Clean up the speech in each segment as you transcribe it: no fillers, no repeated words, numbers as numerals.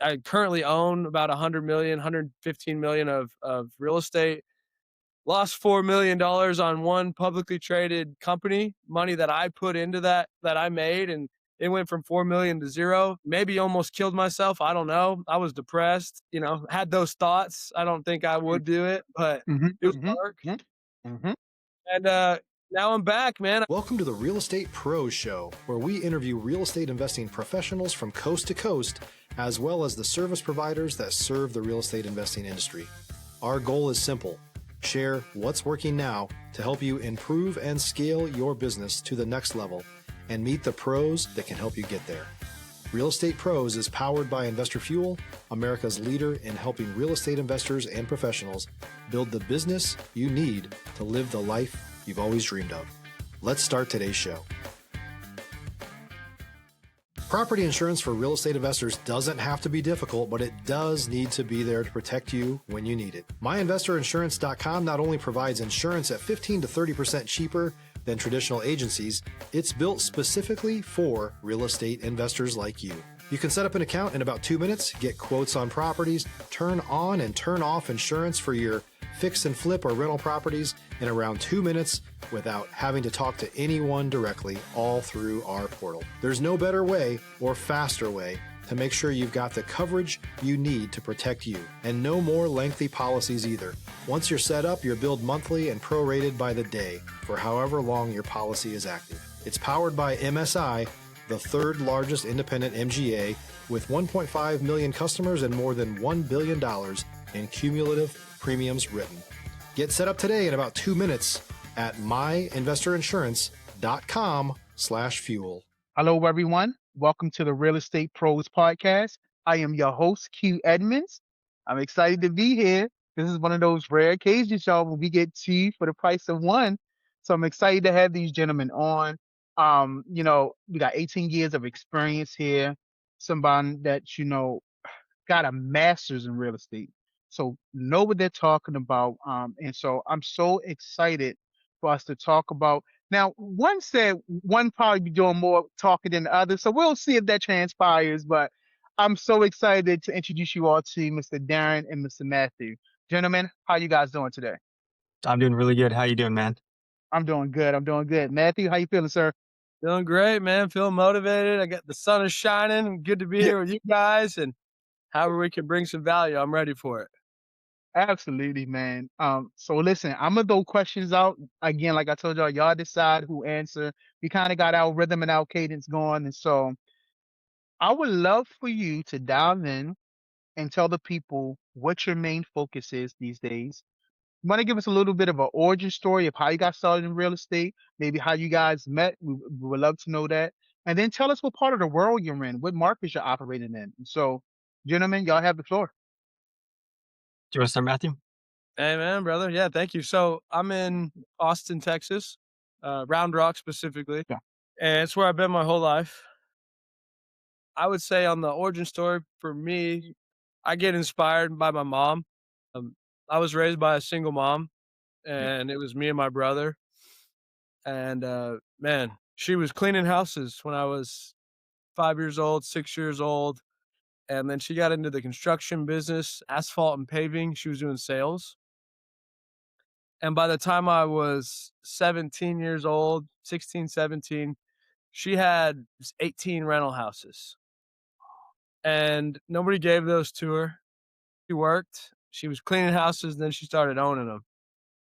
I currently own about 100 million, 115 million of real estate. Lost $4 million on one publicly traded company, money that I put into that I made, and it went from 4 million to zero. Maybe almost killed myself. I don't know. I was depressed, had those thoughts. I don't think I would do it, but Mhm, it was mhm, dark. mhm, mhm. And now I'm back, man. Welcome to the Real Estate Pros Show, where we interview real estate investing professionals from coast to coast, as well as the service providers that serve the real estate investing industry. Our goal is simple: share what's working now to help you improve and scale your business to the next level and meet the pros that can help you get there. Real Estate Pros is powered by Investor Fuel, America's leader in helping real estate investors and professionals build the business you need to live the life you've always dreamed of. Let's start today's show. Property insurance for real estate investors doesn't have to be difficult, but it does need to be there to protect you when you need it. MyInvestorInsurance.com not only provides insurance at 15 to 30% cheaper than traditional agencies, it's built specifically for real estate investors like you. You can set up an account in about 2 minutes, get quotes on properties, turn on and turn off insurance for your fix and flip or rental properties in around 2 minutes without having to talk to anyone directly, all through our portal. There's no better way or faster way to make sure you've got the coverage you need to protect you, and no more lengthy policies either. Once you're set up, you're billed monthly and prorated by the day for however long your policy is active. It's powered by MSI, the third largest independent MGA, with 1.5 million customers and more than $1 billion in cumulative premiums written. Get set up today in about 2 minutes at myinvestorinsurance.com/fuel. Hello, everyone. Welcome to the Real Estate Pros Podcast. I am your host, Q Edmonds. I'm excited to be here. This is one of those rare occasions, y'all, when we get two for the price of one. So I'm excited to have these gentlemen on. We got 18 years of experience here. Somebody that, got a master's in real estate. So know what they're talking about. And so I'm so excited for us to talk about. Now, one said one probably be doing more talking than the other. So we'll see if that transpires. But I'm so excited to introduce you all to Mr. Darren and Mr. Matthew. Gentlemen, how you guys doing today? I'm doing really good. How you doing, man? I'm doing good. I'm doing good. Matthew, how you feeling, sir? Feeling great, man. Feeling motivated. I got the sun is shining. Good to be Yeah, here with you guys, and however we can bring some value, I'm ready for it. absolutely, man. So listen, I'm gonna throw questions out again. Like I told y'all decide who answer. We kind of got our rhythm and our cadence going, and so I would love for you to dive in and tell the people what your main focus is these days. You want to give us a little bit of an origin story of how you got started in real estate, maybe how you guys met. We would love to know that. And then tell us what part of the world you're in, what markets you're operating in. And so, gentlemen, y'all have the floor. Do you want to start, Matthew? Amen, brother. Yeah, thank you. So I'm in Austin, Texas, Round Rock specifically, Yeah. and it's where I've been my whole life. I would say on the origin story for me, I get inspired by my mom. Um, I was raised by a single mom, Yeah. and it was me and my brother. And man, she was cleaning houses when I was 5 years old, 6 years old. And then she got into the construction business, asphalt and paving. She was doing sales. And by the time I was 17 years old, 16, 17, she had 18 rental houses. And nobody gave those to her. She worked, she was cleaning houses, then she started owning them.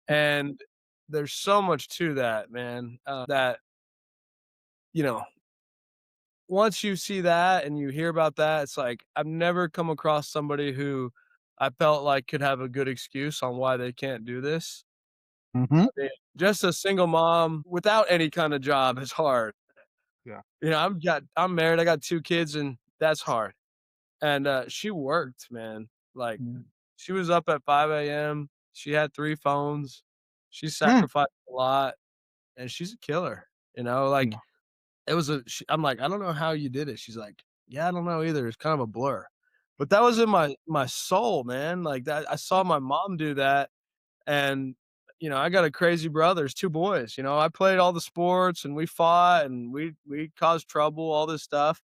And there's so much to that, man, that, you know, once you see that and you hear about that, it's like I've never come across somebody who I felt like could have a good excuse on why they can't do this. Mm-hmm. I mean, just a single mom without any kind of job is hard. Yeah. I'm married, I got 2 kids, and that's hard. And, she worked, man. Like, Mm. she was up at 5 AM, she had 3 phones, she Mm. sacrificed a lot, and she's a killer, like, Yeah. it was I'm like, "I don't know how you did it." She's like, "Yeah, I don't know either, it's kind of a blur." But that was in my soul, man, like, that I saw my mom do that, and, I got a crazy brother, there's 2 boys, I played all the sports, and we fought, and we caused trouble, all this stuff,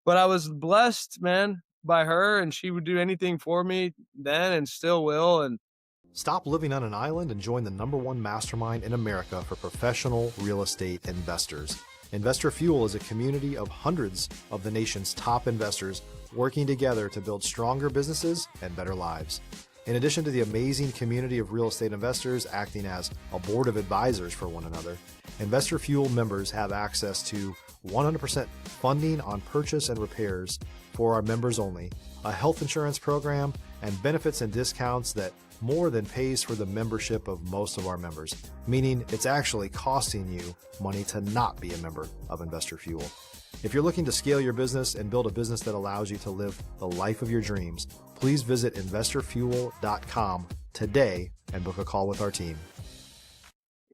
but I was blessed, man. by her, and she would do anything for me then and still will. And Stop living on an island and join the #1 mastermind in America for professional real estate investors. Investor Fuel is a community of hundreds of the nation's top investors working together to build stronger businesses and better lives. In addition to the amazing community of real estate investors acting as a board of advisors for one another, Investor Fuel members have access to 100% funding on purchase and repairs for our members only, a health insurance program, and benefits and discounts that more than pays for the membership of most of our members, meaning it's actually costing you money to not be a member of Investor Fuel. If you're looking to scale your business and build a business that allows you to live the life of your dreams, please visit investorfuel.com today and book a call with our team.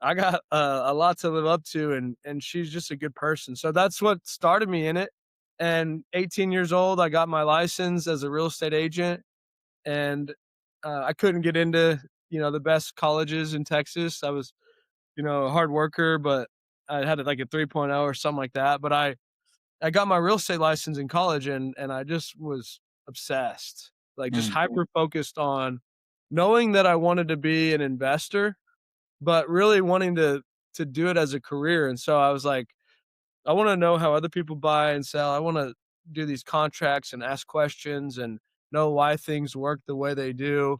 I got a lot to live up to, and she's just a good person. So that's what started me in it. And 18 years old, I got my license as a real estate agent, and I couldn't get into the best colleges in Texas. I was a hard worker, but I had like a 3.0 or something like that. But I got my real estate license in college, and I just was obsessed, like just Mm. hyper focused on knowing that I wanted to be an investor, but really wanting to do it as a career. And so I was like, I want to know how other people buy and sell. I want to do these contracts and ask questions and know why things work the way they do.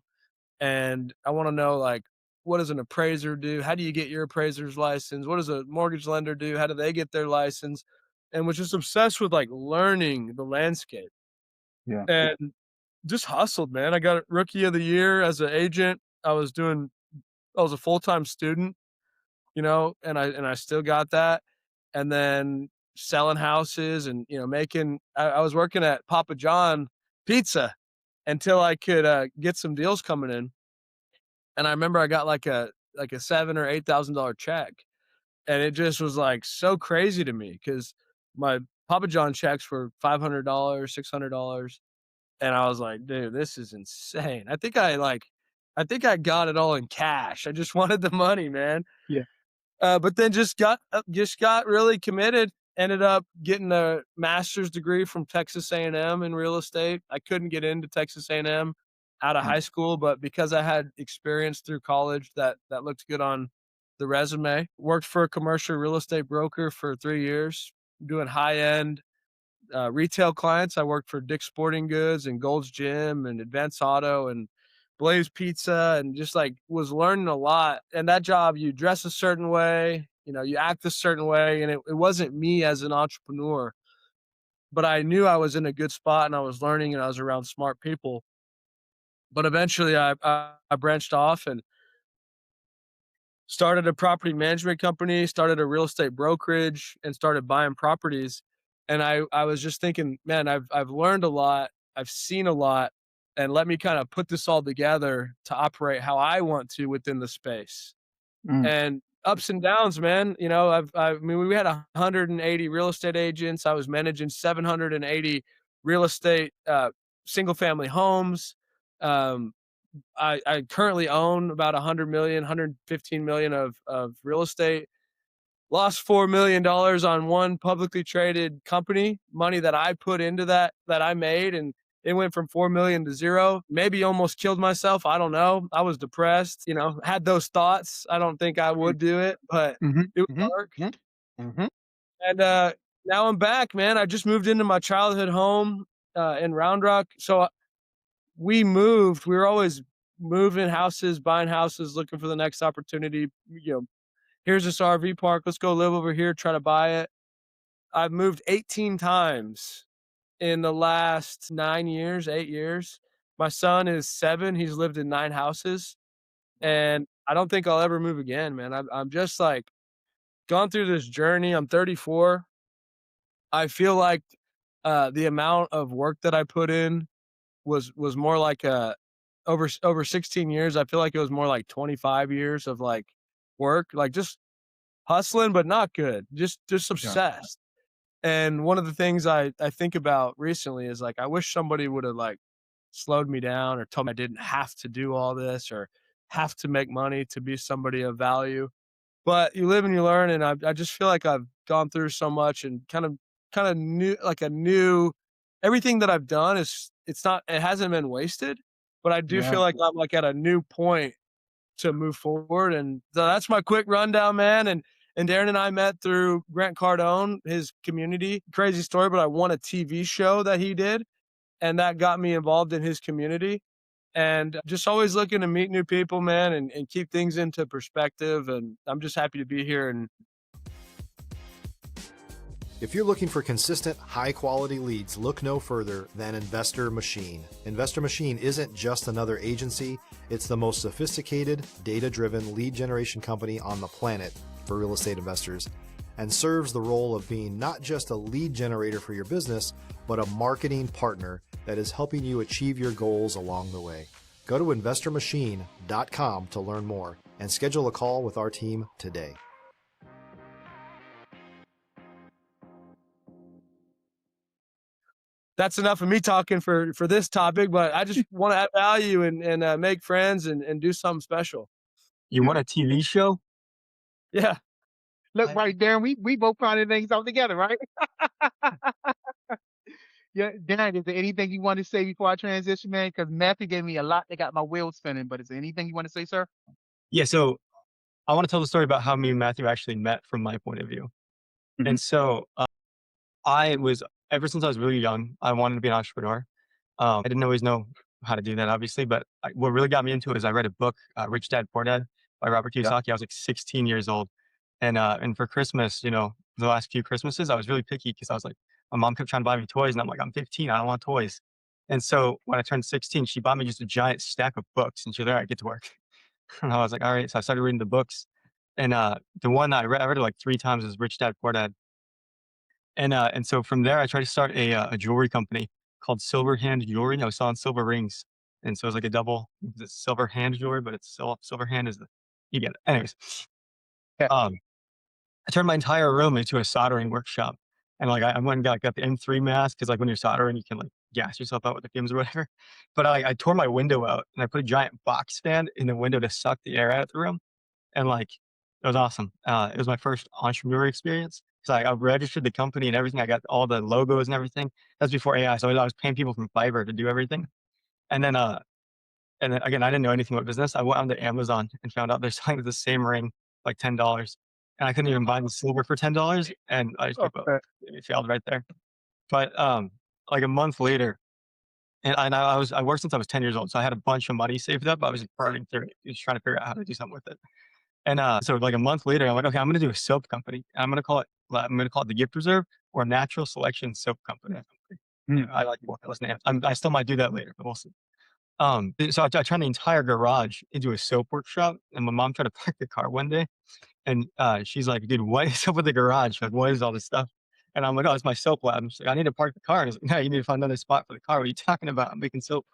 And I want to know, like, what does an appraiser do? How do you get your appraiser's license? What does a mortgage lender do? How do they get their license? And was just obsessed with like learning the landscape Yeah. and just hustled, man. I got rookie of the year as an agent. I was a full-time student, and I still got that. And then selling houses and, I was working at Papa John Pizza until I could get some deals coming in. And I remember I got like a seven or $8,000 check. And it just was like so crazy to me because my Papa John checks were $500, $600. And I was like, dude, this is insane. I think I got it all in cash. I just wanted the money, man. Yeah. But then just got really committed. Ended up getting a master's degree from Texas A&M in real estate. I couldn't get into Texas A&M out of Mm. high school, but because I had experience through college that looked good on the resume. Worked for a commercial real estate broker for 3 years, doing high end retail clients. I worked for Dick's Sporting Goods and Gold's Gym and Advance Auto and Blaze Pizza, and just like was learning a lot. And that job, you dress a certain way, you act a certain way. And it wasn't me as an entrepreneur, but I knew I was in a good spot and I was learning and I was around smart people. But eventually I branched off and started a property management company, started a real estate brokerage, and started buying properties. And I was just thinking, man, I've learned a lot, I've seen a lot, and let me kind of put this all together to operate how I want to within the space. Mm. And ups and downs, man. I mean, we had 180 real estate agents. I was managing 780 real estate single family homes. Um, I currently own about 100 million, 115 million of real estate. Lost $4 million on one publicly traded company, money that I put into that I made, and it went from 4 million to zero. Maybe almost killed myself. I don't know. I was depressed, had those thoughts. I don't think I would do it, but Mhm. it was Mhm. dark. Mhm. Mhm. And now I'm back, man. I just moved into my childhood home in Round Rock. So we moved. We were always moving houses, buying houses, looking for the next opportunity. Here's this RV park. Let's go live over here, try to buy it. I've moved 18 times in the last 9 years, 8 years. My son is 7. He's lived in 9 houses, and I don't think I'll ever move again, man. I'm just like gone through this journey. I'm 34. I feel like the amount of work that I put in was more like over 16 years. I feel like it was more like 25 years of like work, like just hustling, but not good. Just Yeah. obsessed. And one of the things I think about recently is like I wish somebody would have like slowed me down or told me I didn't have to do all this or have to make money to be somebody of value. But you live and you learn, and I just feel like I've gone through so much and kind of knew everything that I've done it hasn't been wasted, but I do Yeah. feel like I'm like at a new point to move forward. And so that's my quick rundown, man. And Darren and I met through Grant Cardone, his community. Crazy story, but I won a TV show that he did, and that got me involved in his community. And just always looking to meet new people, man, and keep things into perspective. And I'm just happy to be here. And If you're looking for consistent, high-quality leads, look no further than Investor Machine. Investor Machine isn't just another agency, it's the most sophisticated, data-driven lead generation company on the planet for real estate investors, and serves the role of being not just a lead generator for your business, but a marketing partner that is helping you achieve your goals along the way. Go to investormachine.com to learn more and schedule a call with our team today. that's enough of me talking for this topic, but I just want to add value and make friends and do something special. You want a TV show? Yeah. Look, right there, we both finding things out together, right? Yeah, Darren, is there anything you want to say before I transition, man? Because Matthew gave me a lot that got my wheels spinning, but is there anything you want to say, sir? Yeah. So I want to tell the story about how me and Matthew actually met from my point of view. Mhm. And so I was, ever since I was really young, I wanted to be an entrepreneur. I didn't always know how to do that, obviously, but what really got me into it is I read a book, Rich Dad Poor Dad by Robert Yeah. Kiyosaki. I was like 16 years old. And for Christmas, the last few Christmases, I was really picky because I was like, my mom kept trying to buy me toys, and I'm like, I'm 15, I don't want toys. And so when I turned 16, she bought me just a giant stack of books, and she was like, all right, get to work. And I was like, all right. So I started reading the books. And the one that I read it like 3 times is Rich Dad Poor Dad. And so from there, I tried to start a jewelry company called Silver Hand Jewelry. And I was selling silver rings. And so it was like a double, it's silver hand jewelry, but it's silver hand is you get it. Anyways, Yeah. I turned my entire room into a soldering workshop. And like I went and got the M3 mask because like when you're soldering, you can like gas yourself out with the fumes or whatever. But I tore my window out and I put a giant box fan in the window to suck the air out of the room. And like it was awesome. It was my first entrepreneur experience. So I registered the company and everything. I got all the logos and everything. That's before AI. So I was paying people from Fiverr to do everything. And then again, I didn't know anything about business. I went onto Amazon and found out they're selling the same ring like $10. And I couldn't even buy the silver for $10. And I just Okay. it failed right there. But like a month later, and I worked since I was 10 years old. So I had a bunch of money saved up. I was burning through it, just trying to figure out how to do something with it. And so like a month later, I'm like, okay, I'm gonna do a soap company. I'm gonna call it the Gift Reserve or Natural Selection Soap Company. Mm. I like both those names. I still might do that later, but we'll see. So I turned the entire garage into a soap workshop, and my mom tried to park the car one day, and she's like, "Dude, what is up with the garage? Like, what is all this stuff?" And I'm like, "Oh, it's my soap lab." And she's like, "I need to park the car." And I was like, "No, you need to find another spot for the car. What are you talking about? I'm making soap."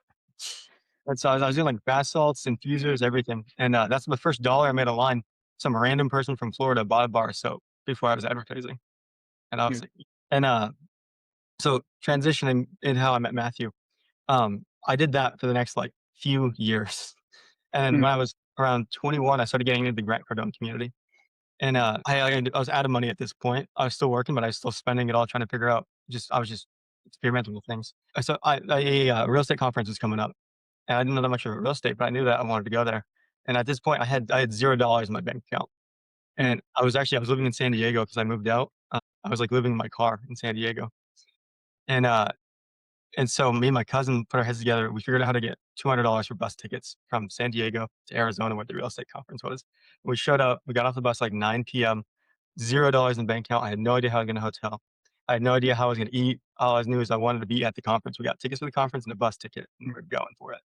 And so I was doing like bath salts, infusers, everything. And that's the first dollar I made online. Some random person from Florida bought a bar of soap before I was advertising. And I Yeah. was like, and so transitioning in how I met Matthew, I did that for the next like few years. And Mm. when I was around 21, I started getting into the Grant Cardone community. And I was out of money at this point. I was still working, but I was still spending it all trying to figure out. I was just experimenting with things. So a real estate conference was coming up, and I didn't know that much about real estate, but I knew that I wanted to go there. And at this point, I had $0 in my bank account, Mm. and I was living in San Diego because I moved out. I was like living in my car in San Diego, and and so me and my cousin put our heads together. We figured out how to get $200 for bus tickets from San Diego to Arizona, where the real estate conference was. We showed up. We got off the bus like 9 p.m. $0 in bank account. I had no idea how I was going to hotel. I had no idea how I was going to eat. All I knew is I wanted to be at the conference. We got tickets for the conference and a bus ticket, and we're going for it.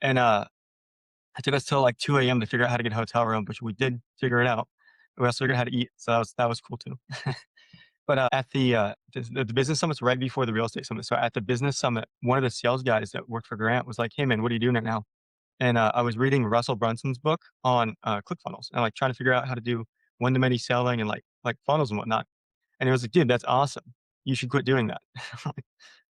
And it took us till like 2 a.m. to figure out how to get a hotel room, which we did figure it out. We also figured out how to eat, so that was cool too. But at the business summit's right before the real estate summit. So at the business summit, one of the sales guys that worked for Grant was like, "Hey man, what are you doing right now?" And I was reading Russell Brunson's book on ClickFunnels and like trying to figure out how to do one-to-many selling and like funnels and whatnot. And he was like, "Dude, that's awesome. You should quit doing that."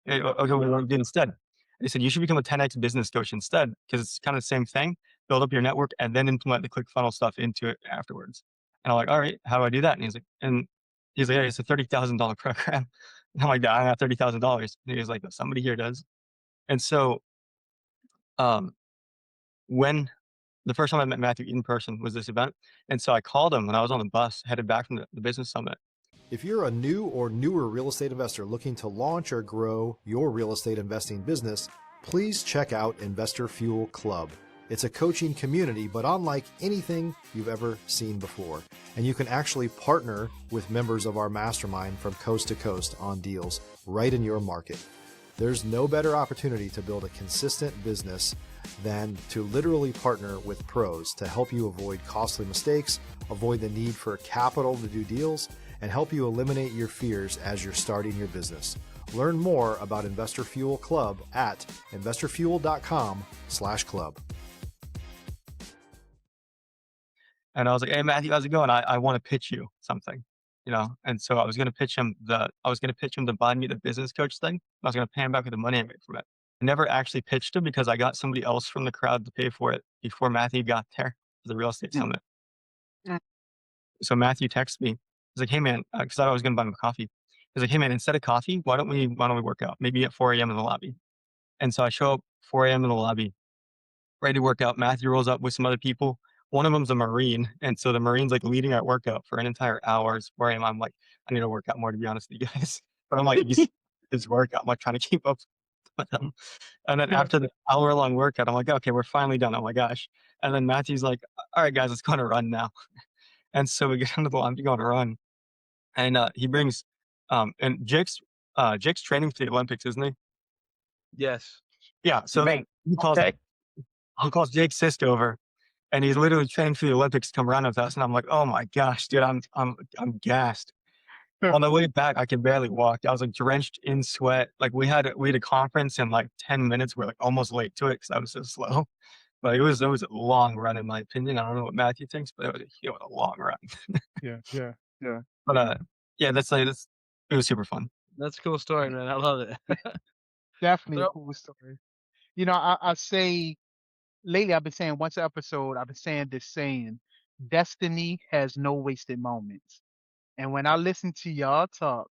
Okay, what do I do instead? They said you should become a 10x business coach instead because it's kind of the same thing. Build up your network and then implement the ClickFunnels stuff into it afterwards. And I'm like, all right, how do I do that? And he's like, yeah, it's a $30,000 program. And I'm like, I don't have $30,000. And he was like, somebody here does. And so, um, when the first time I met Matthew in person was this event, and so I called him when I was on the bus headed back from the business summit. If you're a new or newer real estate investor looking to launch or grow your real estate investing business, please check out Investor Fuel Club. It's a coaching community, but unlike anything you've ever seen before. And you can actually partner with members of our mastermind from coast to coast on deals right in your market. There's no better opportunity to build a consistent business than to literally partner with pros to help you avoid costly mistakes, avoid the need for capital to do deals, and help you eliminate your fears as you're starting your business. Learn more about Investor Fuel Club at investorfuel.com/club. And I was like, "Hey, Matthew, how's it going? I want to pitch you something, you know?" And so I was going to pitch him to buy me the business coach thing. I was going to pay him back with the money I made from it. I never actually pitched him because I got somebody else from the crowd to pay for it before Matthew got there for the real estate Mm, summit. mm. So Matthew texted me. He's like, "Hey, man," because I thought I was going to buy him a coffee. He's like, "Hey, man, instead of coffee, why don't we work out? Maybe at 4 a.m. in the lobby." And so I show up 4 a.m. in the lobby, ready to work out. Matthew rolls up with some other people. One of them's a Marine. And so the Marine's like leading our workout for an entire hour. It's 4 a.m. I'm like, I need to work out more, to be honest with you guys. But I'm like, you see his workout. I'm like trying to keep up with him. And then Yeah. after the hour long workout, I'm like, okay, we're finally done. Oh my gosh. And then Matthew's like, all right, guys, let's go on a run now. And so we get onto the line to go on a run. And he brings, and Jake's training for the Olympics, isn't he? Yes. Yeah. So then Okay. he calls Jake Sisk over, and he's literally training for the Olympics to come run with us. And I'm like, oh my gosh, dude, I'm gassed. On the way back, I could barely walk. I was like drenched in sweat. Like we had a conference in like 10 minutes. We're like almost late to it because I was so slow. But it was a long run in my opinion. I don't know what Matthew thinks, but it was a long run. Yeah, yeah, yeah. But Yeah. yeah, it was super fun. That's a cool story, man. I love it. Definitely a Throw cool story. I say lately I've been saying once an episode, I've been saying this saying, destiny has no wasted moments. And when I listen to y'all talk,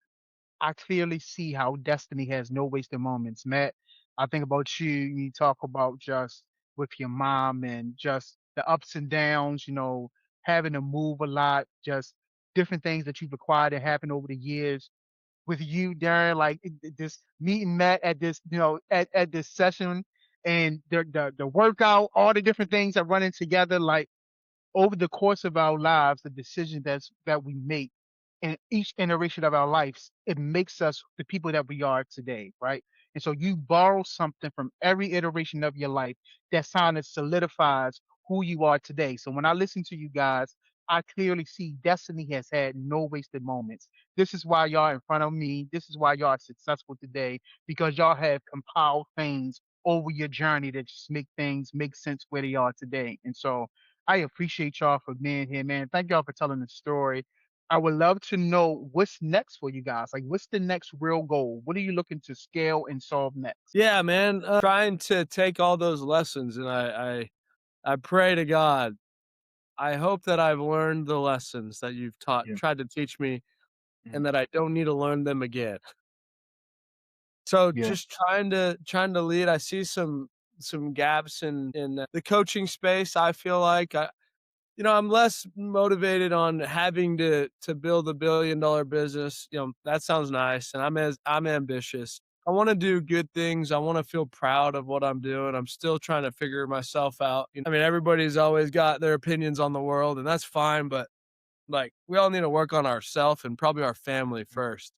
I clearly see how destiny has no wasted moments. Matt, I think about you, you talk about just with your mom and just the ups and downs, having to move a lot, just different things that you've acquired that happened over the years. With you, Darren, like this meeting Matt at this, at this session and the workout, all the different things that running together, like over the course of our lives, the decision that we make in each iteration of our lives, it makes us the people that we are today, right? And so you borrow something from every iteration of your life that kind of solidifies who you are today. So when I listen to you guys, I clearly see destiny has had no wasted moments. This is why y'all in front of me. This is why y'all are successful today because y'all have compiled things over your journey that just make things make sense where they are today. And so I appreciate y'all for being here, man. Thank y'all for telling the story. I would love to know what's next for you guys. Like, what's the next real goal? What are you looking to scale and solve next? Yeah, man. Trying to take all those lessons, and I pray to God. I hope that I've learned the lessons that you've Yeah. tried to teach me, Mhm. and that I don't need to learn them again. So Yeah. just trying to lead. I see some gaps in the coaching space. I feel like I'm less motivated on having to build $1 billion business. That sounds nice, and I'm ambitious. I want to do good things. I want to feel proud of what I'm doing. I'm still trying to figure myself out. I mean, everybody's always got their opinions on the world, and that's fine. But like, we all need to work on ourselves and probably our family first.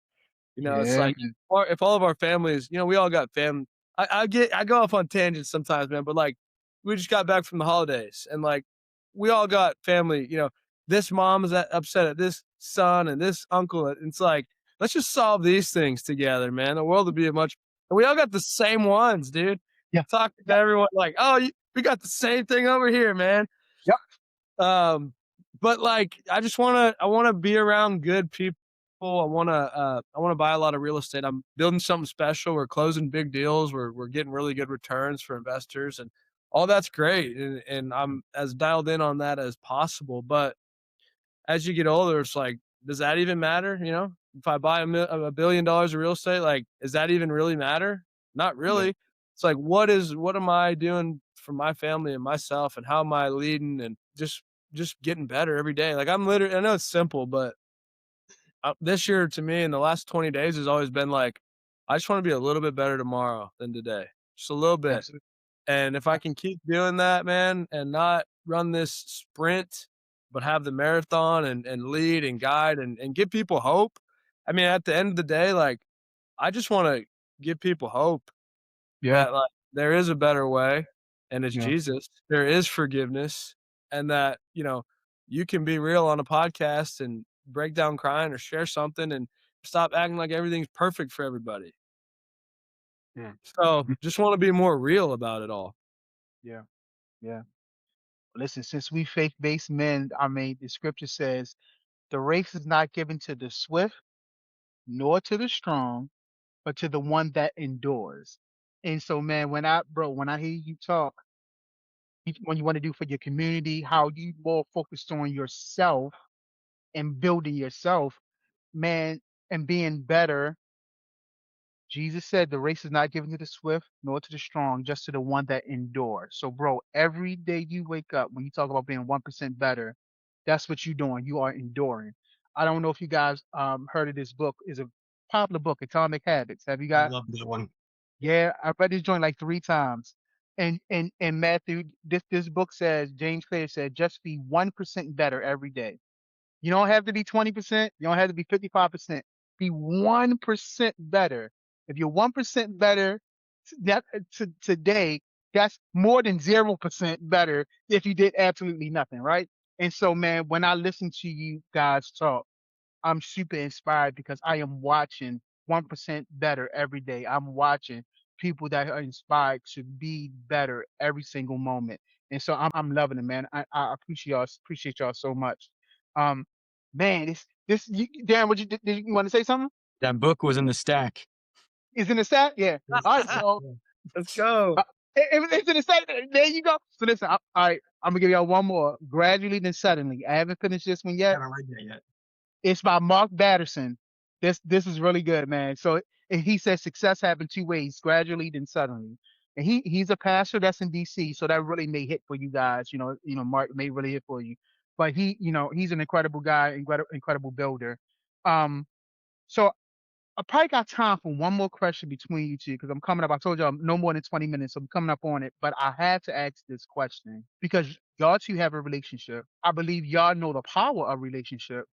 It's Yeah, like, man. or if all of our families, we all got I go off on tangents sometimes, man, but like we just got back from the holidays and like we all got family, this mom is upset at this son and this uncle. And it's like, let's just solve these things together, man. The world would be and we all got the same ones, dude. Yeah. Talking to Yep. everyone like, oh, we got the same thing over here, man. Yep. Um, but like, I wanna be around good people. I wanna buy a lot of real estate. I'm building something special. We're closing big deals. We're getting really good returns for investors, and all that's great. And I'm as dialed in on that as possible. But as you get older, it's like, does that even matter? If I buy $1 billion of real estate, like, does that even really matter? Not Yeah. really. It's like, what am I doing for my family and myself, and how am I leading, and just getting better every day. Like, I'm literally, I know it's simple, but this year to me in the last 20 days has always been like, I just want to be a little bit better tomorrow than today. Just a little bit. Absolutely. And if I can keep doing that, man, and not run this sprint, but have the marathon, and lead and guide, and give people hope. I mean, at the end of the day, like, I just want to give people hope Yeah. that, like, there is a better way, and it's Yeah. Jesus. There is forgiveness, and that, you can be real on a podcast and break down crying or share something, and stop acting like everything's perfect for everybody. Yeah. So, just wanna be more real about it all. Yeah. Yeah. Listen, since we faith-based men, I mean, the scripture says the race is not given to the swift nor to the strong, but to the one that endures. And so, man, when I hear you talk, when you want to do for your community, how you more focused on yourself and building yourself, man, and being better. Jesus said the race is not given to the swift nor to the strong, just to the one that endures. So, bro, every day you wake up, when you talk about being 1% better, that's what you're doing. You are enduring. I don't know if you guys heard of this book. It's a popular book, Atomic Habits. Have you I got? love that one. Yeah, I read this joint like 3 times. And Matthew, this book says, James Clear said, just be 1% better every day. You don't have to be 20%. You don't have to be 55%. Be 1% better. If you're 1% better today, that's more than 0% better if you did absolutely nothing, right? And so, man, when I listen to you guys talk, I'm super inspired because I am watching 1% better every day. I'm watching people that are inspired to be better every single moment. And so I'm loving it, man. I appreciate y'all so much. Um, man, Darren, did you want to say something? That book was in the stack. Is in the set? Yeah. All right. So Yeah. Let's go. it's in the set. There you go. So listen, all right. I'm gonna give y'all one more. Gradually then suddenly. I haven't finished this one I yet. haven't read that yet. It's by Mark Batterson. This is really good, man. So and he says success happened 2 ways, gradually then suddenly. And he's a pastor that's in DC, so that really may hit for you guys. Mark may really hit for you. But he's an incredible guy, incredible builder. Um, so I probably got time for one more question between you two because I'm coming up. I told y'all I'm no more than 20 minutes, so I'm coming up on it. But I had to ask this question because y'all two have a relationship. I believe y'all know the power of relationship.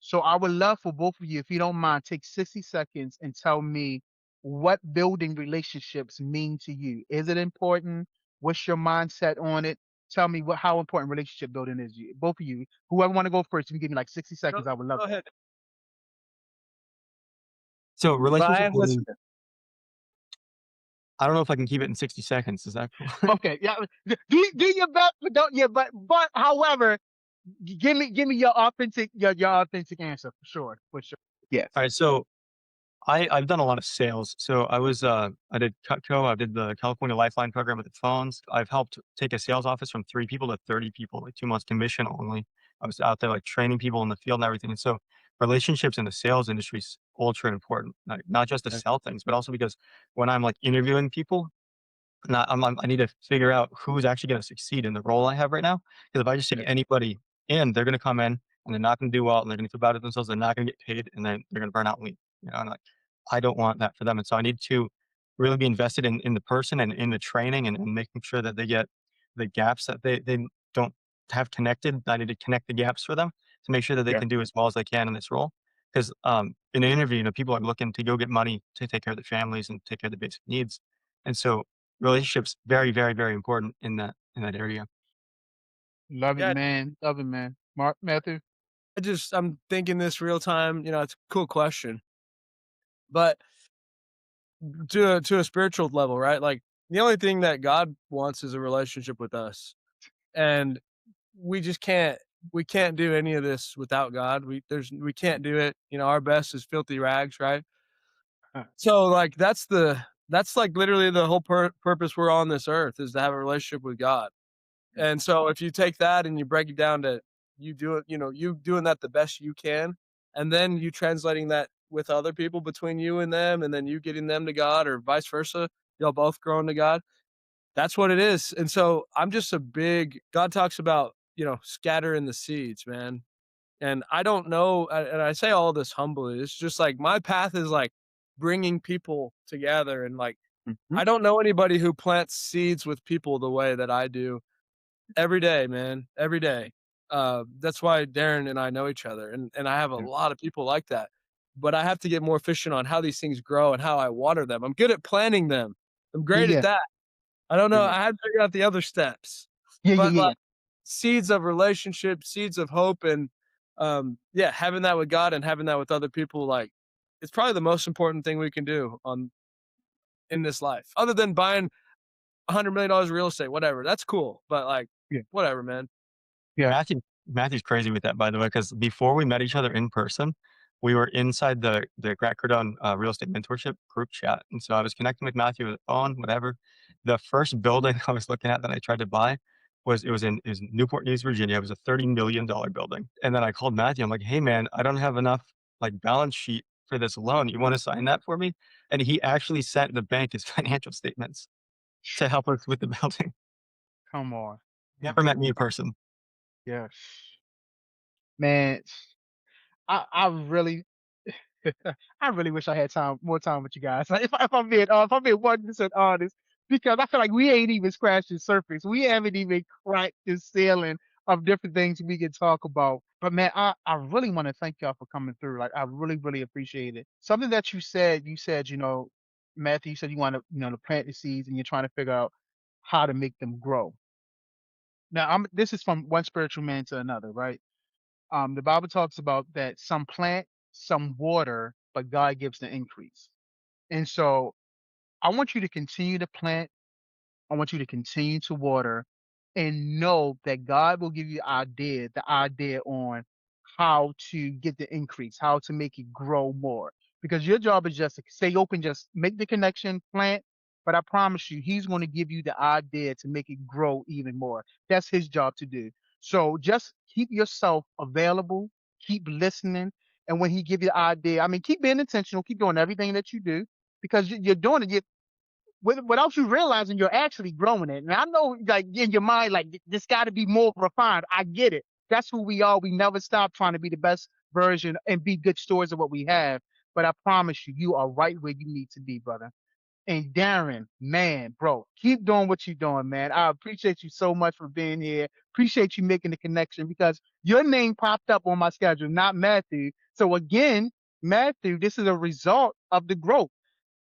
So I would love for both of you, if you don't mind, take 60 seconds and tell me what building relationships mean to you. Is it important? What's your mindset on it? Tell me how important relationship building is to you. Both of you, whoever want to go first, you can give me like 60 Go seconds. I would love go that. ahead. So relationship Ryan, building, listen. I don't know if I can keep it in 60 seconds. Is that cool? Okay, yeah. Do your best, but don't yeah, but however, give me your authentic answer for sure. For sure. Yes. All right. So I've done a lot of sales. So I did Cutco. I did the California Lifeline program with the phones. I've helped take a sales office from 3 people to 30 people, like 2 months commission only. I was out there like training people in the field and everything. And so relationships in the sales industry is ultra important, not just to Yeah. sell things, but also because when I'm like interviewing people, I need to figure out who's actually going to succeed in the role I have right now. Because if I just Yeah. take anybody in, they're going to come in and they're not going to do well, and they're going to feel bad at themselves. They're not going to get paid, and then they're going to burn out and leave. And like, I don't want that for them. And so I need to really be invested in the person and in the training, and making sure that they get the gaps that they don't have connected. I need to connect the gaps for them to make sure that they Yeah. can do as well as they can in this role. Because in an interview, people are looking to go get money to take care of their families and take care of the basic needs. And so relationships very, very, very important in that area. Love it, Yeah, man. Love it, man. Mark Matthew. I'm thinking this real time, it's a cool question. But to a spiritual level, right? Like, the only thing that God wants is a relationship with us. And we just can't do any of this without God. We can't do it. Our best is filthy rags, right? Huh. So, like, that's like literally the whole purpose we're on this earth, is to have a relationship with God. And so if you take that and you break it down to you doing that the best you can, and then you translating that with other people between you and them, and then you getting them to God, or vice versa, Y'all both growing to God. That's what it is. And so I'm just a big God talks about, scattering the seeds, man. And I don't know, and I say all this humbly. It's just like my path is like bringing people together and like Mhm. I don't know anybody who plants seeds with people the way that I do every day, man, every day. That's why Darren and I know each other, and I have a Yeah. lot of people like that. But I have to get more efficient on how these things grow and how I water them. I'm good at planting them. I'm Yeah, great at yeah, that. I don't yeah, know. yeah, I had to figure out the other steps, yeah, yeah, but yeah, like yeah. seeds of relationship, seeds of hope, and yeah, having that with God and having that with other people, like it's probably the most important thing we can do on in this life, other than buying $100 million real estate, whatever. That's cool, but like, Yeah. whatever, man. Yeah. Matthew's crazy with that, by the way, because before we met each other in person, we were inside the Cardone real estate mentorship group chat, and so I was connecting with Matthew with the phone, whatever. The first building I was looking at that I tried to buy was Newport News, Virginia. It was a $30 million building, and then I called Matthew. I'm like, "Hey, man, I don't have enough like balance sheet for this loan. You want to sign that for me?" And he actually sent the bank his financial statements to help us with the building. Come on. Never met me in person. Yes. Man, I really I really wish I had more time with you guys. Like, if I'm being 1% honest, because I feel like we ain't even scratched the surface. We haven't even cracked the ceiling of different things we can talk about. But man, I really want to thank y'all for coming through. Like I really, really appreciate it. Something that you said, Matthew, you said you want to, to plant the seeds and you're trying to figure out how to make them grow. Now this is from one spiritual man to another, right? The Bible talks about that some plant, some water, but God gives the increase. And so I want you to continue to plant. I want you to continue to water and know that God will give you the idea on how to get the increase, how to make it grow more. Because your job is just to stay open, just make the connection, plant. But I promise you, he's going to give you the idea to make it grow even more. That's his job to do. So just keep yourself available, keep listening. And when he give you the idea, I mean, keep being intentional, keep doing everything that you do because you're doing it without you realizing you're actually growing it. And I know, like in your mind, like this got to be more refined. I get it. That's who we are. We never stop trying to be the best version and be good stewards of what we have. But I promise you, you are right where you need to be, brother. And Darren, man, bro, keep doing what you're doing, man. I appreciate you so much for being here. Appreciate you making the connection because your name popped up on my schedule, not Matthew. So again, Matthew, this is a result of the growth.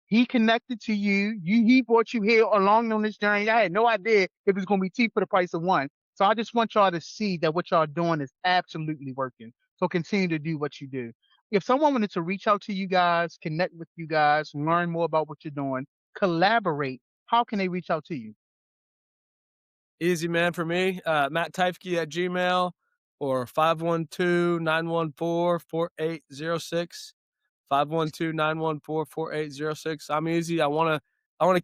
He connected to you. He brought you here along on this journey. I had no idea it was going to be cheap for the price of one. So I just want y'all to see that what y'all doing is absolutely working. So continue to do what you do. If someone wanted to reach out to you guys, connect with you guys, learn more about what you're doing, collaborate, how can they reach out to you? Easy, man, for me. Matt Teifke at Gmail or 512-914-4806. 512-914-4806. I'm easy. I wanna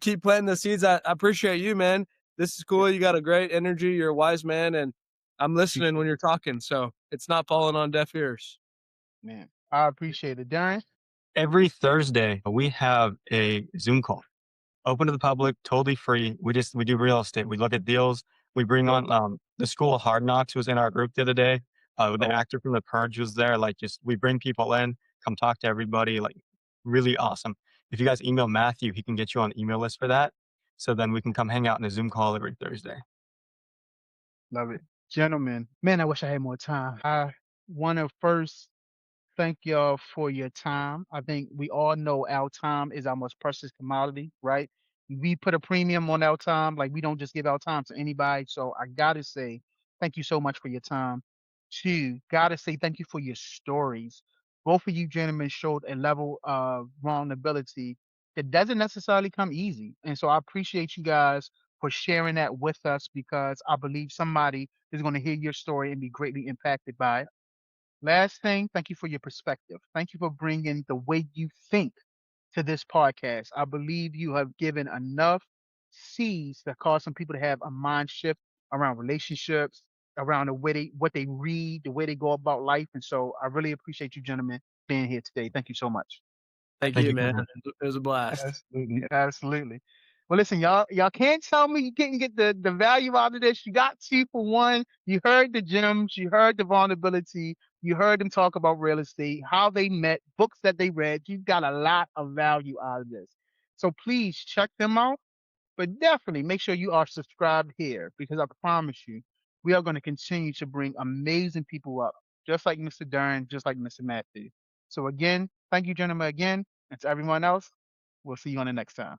keep planting the seeds. I appreciate you, man. This is Yeah, cool. You got a great energy. You're a wise man, and I'm listening appreciate when it, you're talking, so it's not falling on deaf ears. man. I appreciate it. Darren? Every Thursday, we have a Zoom call, open to the public, totally free. We do real estate. We look at deals. We bring Yeah. on the School of Hard Knocks was in our group the other day. The Oh, actor from The Purge was there. Like, just we bring people in, come talk to everybody. Like, really awesome. If you guys email Matthew, he can get you on the email list for that. So then we can come hang out in a Zoom call every Thursday. love it. Gentlemen, man, I wish I had more time. I want to first thank y'all for your time. I think we all know our time is our most precious commodity, right? We put a premium on our time. Like we don't just give our time to anybody. So I gotta say, thank you so much for your time. Two, gotta say thank you for your stories. Both of you gentlemen showed a level of vulnerability that doesn't necessarily come easy. And so I appreciate you guys for sharing that with us because I believe somebody is going to hear your story and be greatly impacted by it. Last thing, thank you for your perspective. Thank you for bringing the way you think to this podcast. I believe you have given enough seeds that cause some people to have a mind shift around relationships, around what they read, the way they go about life. And so I really appreciate you gentlemen being here today. Thank you so much. Thank Thank you, you, man. Cardone. It was a blast. Absolutely. Absolutely. Well, listen, y'all can't tell me you didn't get the value out of this. You got 2 for 1. You heard the gems, you heard the vulnerability, you heard them talk about real estate, how they met, books that they read. You got a lot of value out of this. So please check them out, but definitely make sure you are subscribed here because I promise you, we are going to continue to bring amazing people up, just like Mr. Darren, just like Mr. Matthew. So again, thank you, gentlemen, again, and to everyone else, we'll see you on the next time.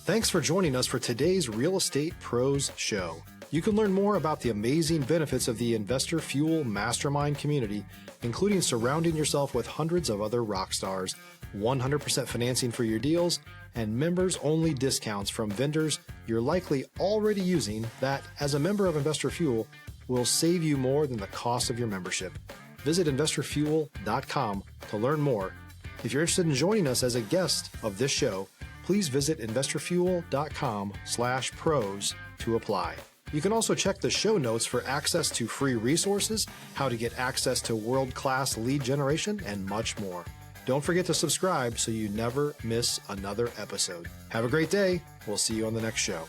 Thanks for joining us for today's Real Estate Pros Show. You can learn more about the amazing benefits of the Investor Fuel Mastermind community, including surrounding yourself with hundreds of other rock stars, 100% financing for your deals, and members-only discounts from vendors you're likely already using that, as a member of Investor Fuel, will save you more than the cost of your membership. Visit investorfuel.com to learn more. If you're interested in joining us as a guest of this show, please visit investorfuel.com/pros to apply. You can also check the show notes for access to free resources, how to get access to world-class lead generation, and much more. Don't forget to subscribe so you never miss another episode. Have a great day. We'll see you on the next show.